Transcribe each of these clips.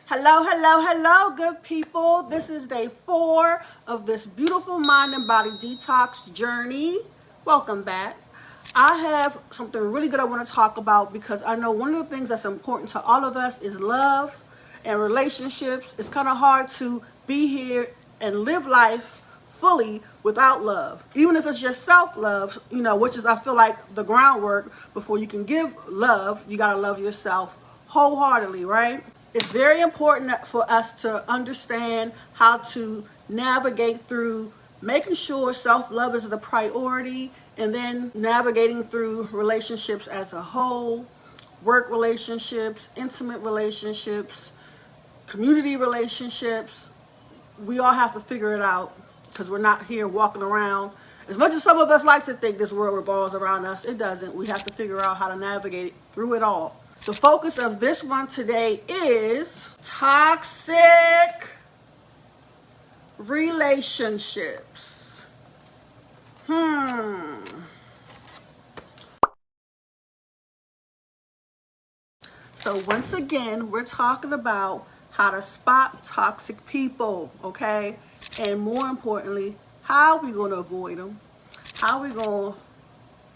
Hello, hello, hello, good people. This is day 4 of this beautiful mind and body detox journey. Welcome back. I have something really good I want to talk about because I know one of the things that's important to all of us is love and relationships. It's kind of hard to be here and live life fully without love, even if it's just self-love, which is, I feel like, the groundwork. Before you can give love, you got to love yourself wholeheartedly, right? It's very important for us to understand how to navigate through making sure self-love is the priority, and then navigating through relationships as a whole, work relationships, intimate relationships, community relationships. We all have to figure it out because we're not here walking around. As much as some of us like to think this world revolves around us, it doesn't. We have to figure out how to navigate through it all. The focus of this one today is toxic relationships. So once again, we're talking about how to spot toxic people, okay? And more importantly, how we going to avoid them, how we going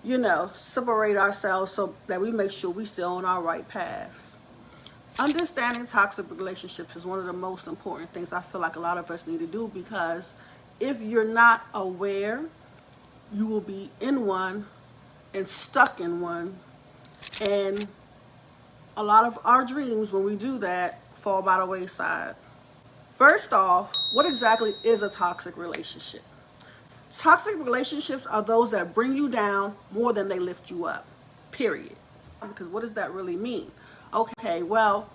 to separate ourselves so that we make sure we stay on our right paths. Understanding toxic relationships is one of the most important things I feel like a lot of us need to do, because if you're not aware, you will be in one and stuck in one. And a lot of our dreams, when we do that, fall by the wayside. First off, what exactly is a toxic relationship? Toxic relationships are those that bring you down more than they lift you up, period. Because what does that really mean? Okay, well,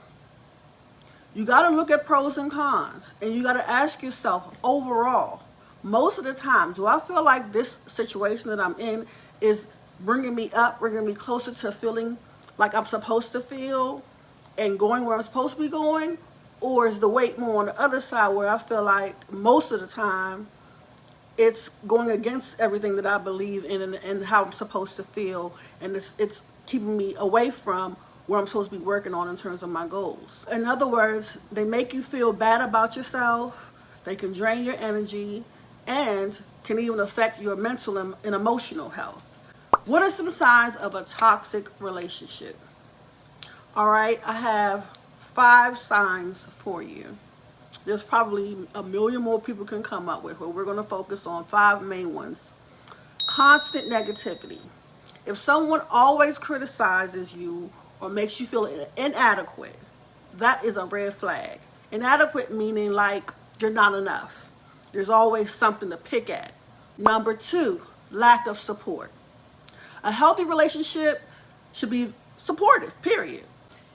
you got to look at pros and cons, and you got to ask yourself overall, most of the time, do I feel like this situation that I'm in is bringing me up, bringing me closer to feeling like I'm supposed to feel and going where I'm supposed to be going? Or is the weight more on the other side, where I feel like most of the time it's going against everything that I believe in and how I'm supposed to feel, and it's keeping me away from where I'm supposed to be working on in terms of my goals? In other words, they make you feel bad about yourself, they can drain your energy, and can even affect your mental and emotional health. What are some signs of a toxic relationship? All right, I have 5 signs for you. There's probably a million more people can come up with, but we're going to focus on 5 main ones. Constant negativity. If someone always criticizes you or makes you feel inadequate, that is a red flag. Inadequate meaning like you're not enough. There's always something to pick at. Number 2, lack of support. A healthy relationship should be supportive, period.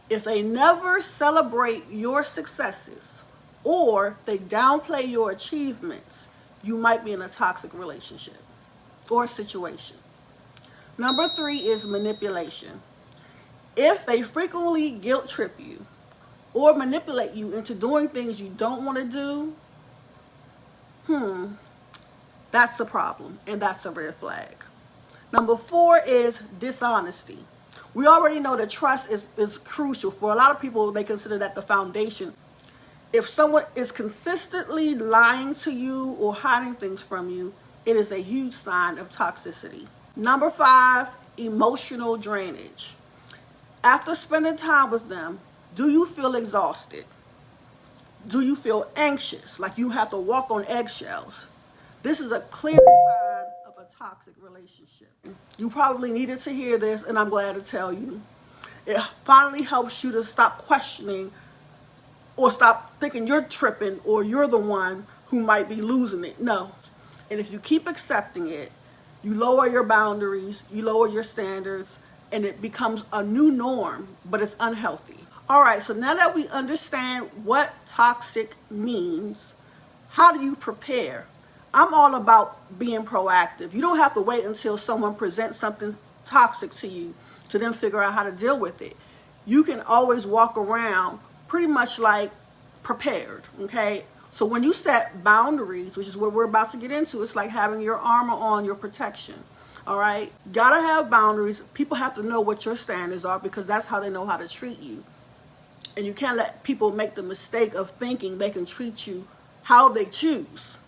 If they never celebrate your successes or they downplay your achievements, you might be in a toxic relationship or situation. Number 3 is manipulation. If they frequently guilt trip you or manipulate you into doing things you don't want to do, that's a problem, and that's a red flag. Number 4 is dishonesty. We already know that trust is crucial. For a lot of people, they consider that the foundation. If someone is consistently lying to you or hiding things from you, it is a huge sign of toxicity. Number 5, emotional drainage. After spending time with them, do you feel exhausted? Do you feel anxious, like you have to walk on eggshells? This is a clear sign of a toxic relationship. You probably needed to hear this, and I'm glad to tell you. It finally helps you to stop questioning or stop thinking you're tripping or you're the one who might be losing it. No. And if you keep accepting it, you lower your boundaries, you lower your standards, and it becomes a new norm, but it's unhealthy. All right, so now that we understand what toxic means, how do you prepare? I'm all about being proactive. You don't have to wait until someone presents something toxic to you to then figure out how to deal with it. You can always walk around pretty much like prepared, okay? So when you set boundaries, which is what we're about to get into, it's like having your armor on, your protection, all right? Gotta have boundaries. People have to know what your standards are, because that's how they know how to treat you. And you can't let people make the mistake of thinking they can treat you how they choose.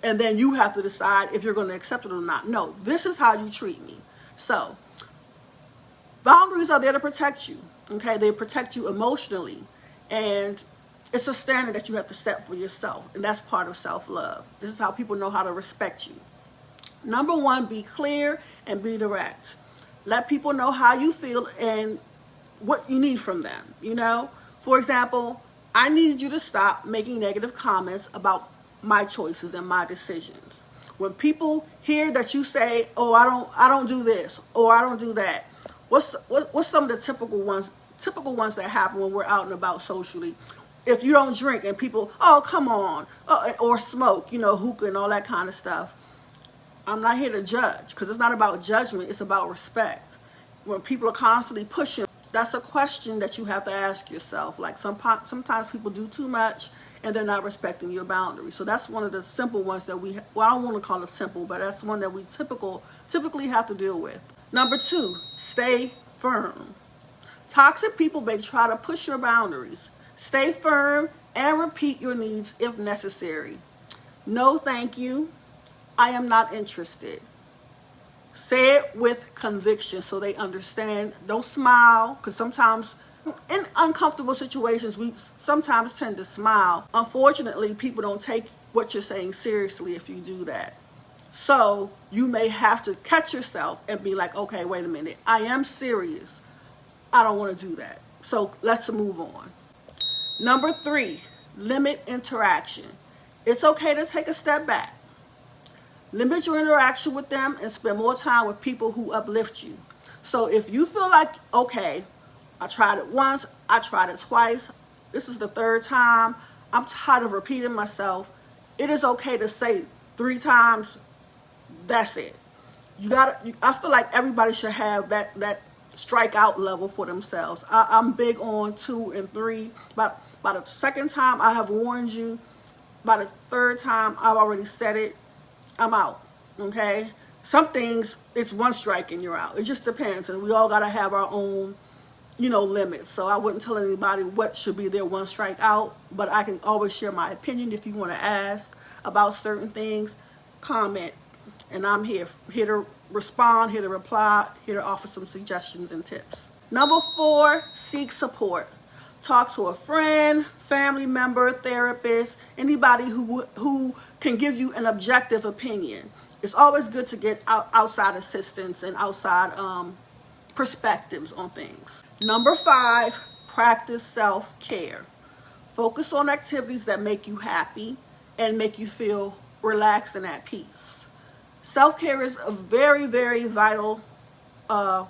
And then you have to decide if you're going to accept it or not. No, this is how you treat me. So, boundaries are there to protect you. Okay, they protect you emotionally. And it's a standard that you have to set for yourself. And that's part of self-love. This is how people know how to respect you. Number one, be clear and be direct. Let people know how you feel and what you need from them, you know? For example, I need you to stop making negative comments about my choices and my decisions. When people hear that you say, "Oh, I don't do this," or "I don't do that," what's some of the typical ones that happen when we're out and about socially? If you don't drink and people, "Oh, come on," or smoke, hookah and all that kind of stuff. I'm not here to judge, because it's not about judgment, it's about respect. When people are constantly pushing, that's a question that you have to ask yourself. Like sometimes people do too much and they're not respecting your boundaries. So that's one of the simple ones that I don't want to call it simple, but that's one that we typically have to deal with. Number two, stay firm. Toxic people may try to push your boundaries. Stay firm and repeat your needs if necessary. No, thank you. I am not interested. Say it with conviction so they understand. Don't smile, because sometimes in uncomfortable situations, we sometimes tend to smile. Unfortunately, people don't take what you're saying seriously if you do that. So you may have to catch yourself and be like, okay, wait a minute. I am serious. I don't want to do that. So let's move on. Number three, limit interaction. It's okay to take a step back. Limit your interaction with them and spend more time with people who uplift you. So if you feel like, okay, I tried it once, I tried it twice, this is the third time, I'm tired of repeating myself, it is okay to say 3 times, that's it. I feel like everybody should have that strikeout level for themselves. I'm big on 2 and 3. By the second time I have warned you, by the third time I've already said it, I'm out, okay? Some things, it's 1 strike and you're out. It just depends, and we all got to have our own, limits. So I wouldn't tell anybody what should be their 1 strike out, but I can always share my opinion. If you want to ask about certain things, comment, and I'm here to respond, here to reply, here to offer some suggestions and tips. Number 4, seek support. Talk to a friend, family member, therapist, anybody who can give you an objective opinion. It's always good to get outside assistance and outside perspectives on things. Number 5, practice self-care. Focus on activities that make you happy and make you feel relaxed and at peace. Self-care is a very, very vital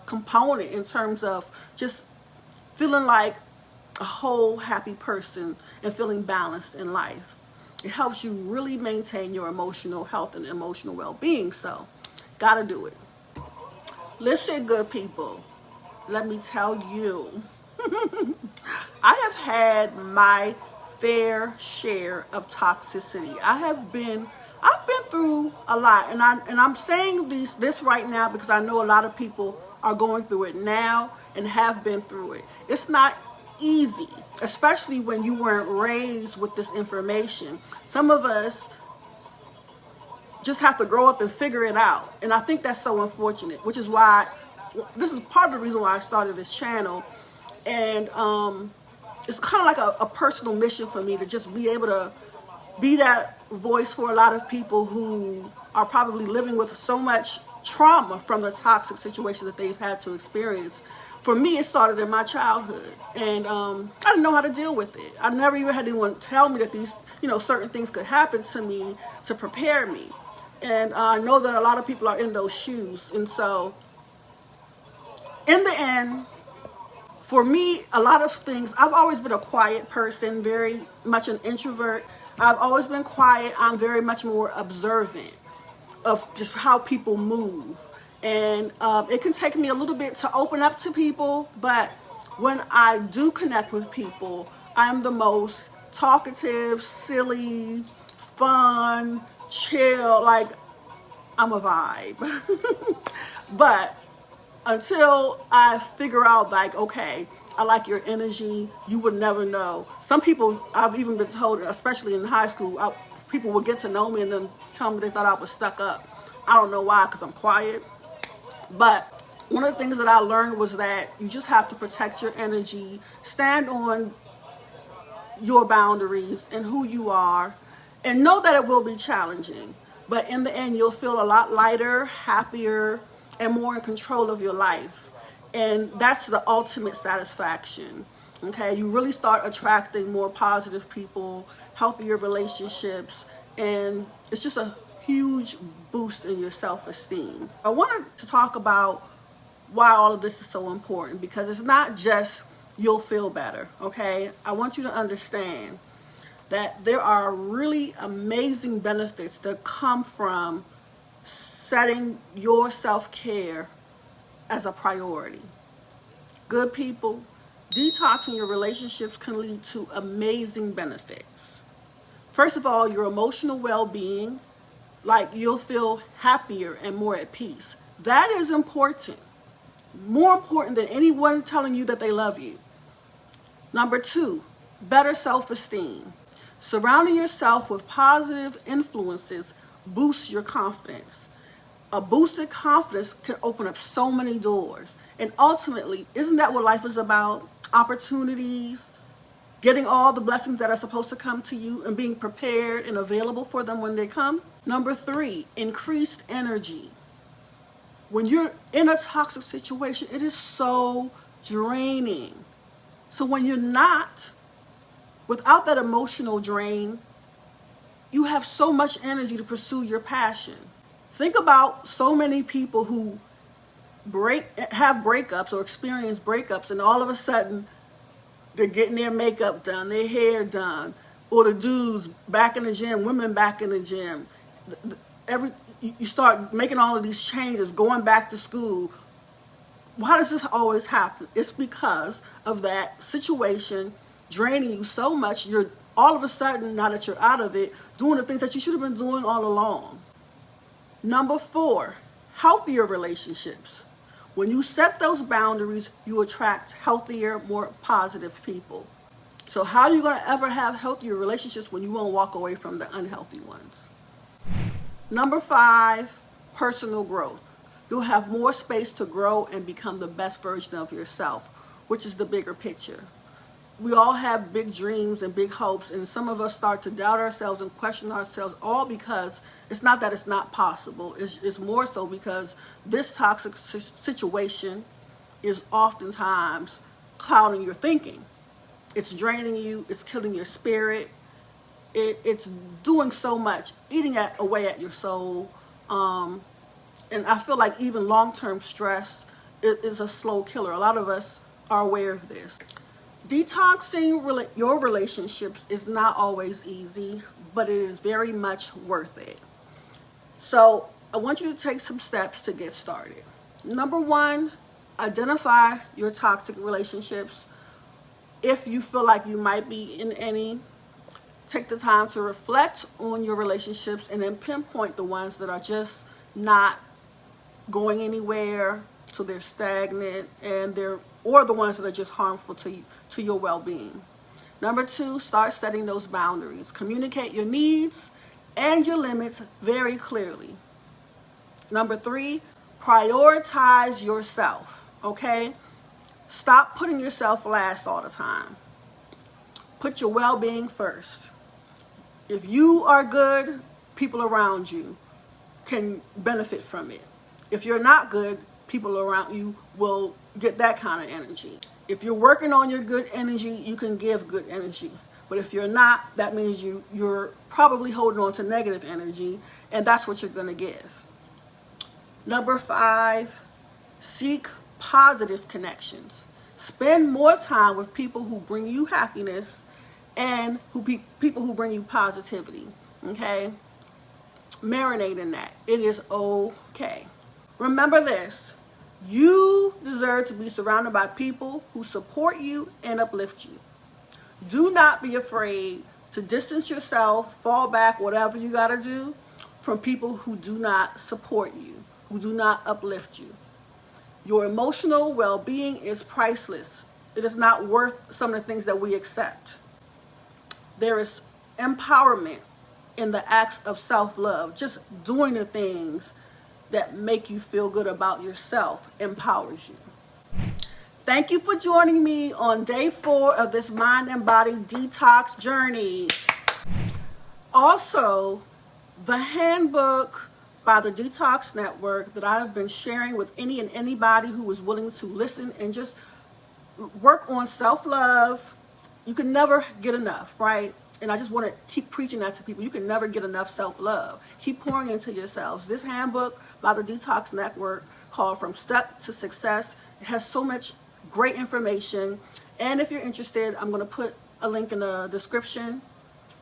component in terms of just feeling like a whole happy person and feeling balanced in life. It helps you really maintain your emotional health and emotional well-being. So, gotta do it. Listen, good people, let me tell you, I have had my fair share of toxicity. I've been through a lot, and I'm saying this right now because I know a lot of people are going through it now and have been through it. It's not easy, especially when you weren't raised with this information. Some of us just have to grow up and figure it out, and I think that's so unfortunate, which is why this is part of the reason why I started this channel. And it's kind of like a personal mission for me to just be able to be that voice for a lot of people who are probably living with so much trauma from the toxic situation that they've had to experience. For me, it started in my childhood, and I didn't know how to deal with it. I never even had anyone tell me that these, certain things could happen to me to prepare me. And I know that a lot of people are in those shoes. And so, in the end, for me, a lot of things, I've always been a quiet person, very much an introvert. I've always been quiet. I'm very much more observant of just how people move. And it can take me a little bit to open up to people, but when I do connect with people, I'm the most talkative, silly, fun, chill, like I'm a vibe. But until I figure out, like, okay, I like your energy. You would never know. Some people, I've even been told, especially in high school, people would get to know me and then tell me they thought I was stuck up. I don't know why, because I'm quiet. But one of the things that I learned was that you just have to protect your energy, stand on your boundaries and who you are, and know that it will be challenging. But in the end, you'll feel a lot lighter, happier, and more in control of your life. And that's the ultimate satisfaction. Okay, you really start attracting more positive people, healthier relationships, and it's just a huge boost in your self-esteem. I wanted to talk about why all of this is so important, because it's not just you'll feel better, okay? I want you to understand that there are really amazing benefits that come from setting your self-care as a priority. Good people, detoxing your relationships can lead to amazing benefits. First of all, your emotional well-being, like you'll feel happier and more at peace. That is important. More important than anyone telling you that they love you. Number 2, better self-esteem. Surrounding yourself with positive influences boosts your confidence. A boosted confidence can open up so many doors. And ultimately, isn't that what life is about? Opportunities, getting all the blessings that are supposed to come to you and being prepared and available for them when they come. Number 3, increased energy. When you're in a toxic situation, it is so draining. So when you're not, without that emotional drain, you have so much energy to pursue your passion. Think about so many people who have breakups or experience breakups, and all of a sudden they're getting their makeup done, their hair done, or the dudes back in the gym, women back in the gym. You start making all of these changes, going back to school. Why does this always happen? It's because of that situation draining you so much. You're all of a sudden, now that you're out of it, doing the things that you should have been doing all along. Number 4, healthier relationships. When you set those boundaries, you attract healthier, more positive people. So how are you going to ever have healthier relationships when you won't walk away from the unhealthy ones? Number 5, personal growth. You'll have more space to grow and become the best version of yourself, which is the bigger picture. We all have big dreams and big hopes, and some of us start to doubt ourselves and question ourselves, all because it's not that it's not possible. It's more so because this toxic situation is oftentimes clouding your thinking. It's draining you. It's killing your spirit. It's doing so much, eating away at your soul. And I feel like even long-term stress is a slow killer. A lot of us are aware of this. Detoxing your relationships is not always easy, but it is very much worth it. So I want you to take some steps to get started. Number 1, identify your toxic relationships. If you feel like you might be in any, take the time to reflect on your relationships and then pinpoint the ones that are just not going anywhere, so they're stagnant, and or the ones that are just harmful to your well-being. Number 2, start setting those boundaries. Communicate your needs and your limits very clearly. Number 3, prioritize yourself, okay? Stop putting yourself last all the time. Put your well-being first. If you are good, people around you can benefit from it. If you're not good, people around you will get that kind of energy. If you're working on your good energy, you can give good energy. But if you're not, that means you're probably holding on to negative energy, and that's what you're going to give. Number 5, seek positive connections. Spend more time with people who bring you happiness and people who bring you positivity, okay? Marinate in that. It is okay. Remember this, you deserve to be surrounded by people who support you and uplift you. Do not be afraid to distance yourself, fall back, whatever you got to do, from people who do not support you, who do not uplift you. Your emotional well-being is priceless. it is not worth some of the things that we accept. There is empowerment in the acts of self-love. Just doing the things that make you feel good about yourself empowers you. Thank you for joining me on day 4 of this mind and body detox journey. Also, the handbook by the Detox Network that I have been sharing with any and anybody who is willing to listen and just work on self-love. You can never get enough, right? And I just want to keep preaching that to people. You can never get enough self-love. Keep pouring into yourselves. This handbook by the Detox Network called From Step to Success, it has so much great information. And if you're interested, I'm going to put a link in the description.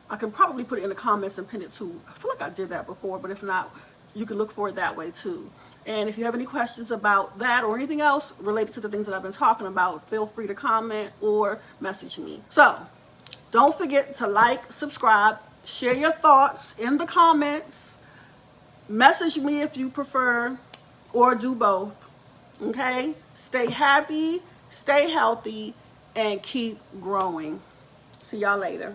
I can probably put it in the comments and pin it too. I feel like I did that before, but if not, you can look for it that way too. And if you have any questions about that or anything else related to the things that I've been talking about, feel free to comment or message me. So don't forget to like, subscribe, share your thoughts in the comments, message me if you prefer, or do both. Okay? Stay happy, stay healthy, and keep growing. See y'all later.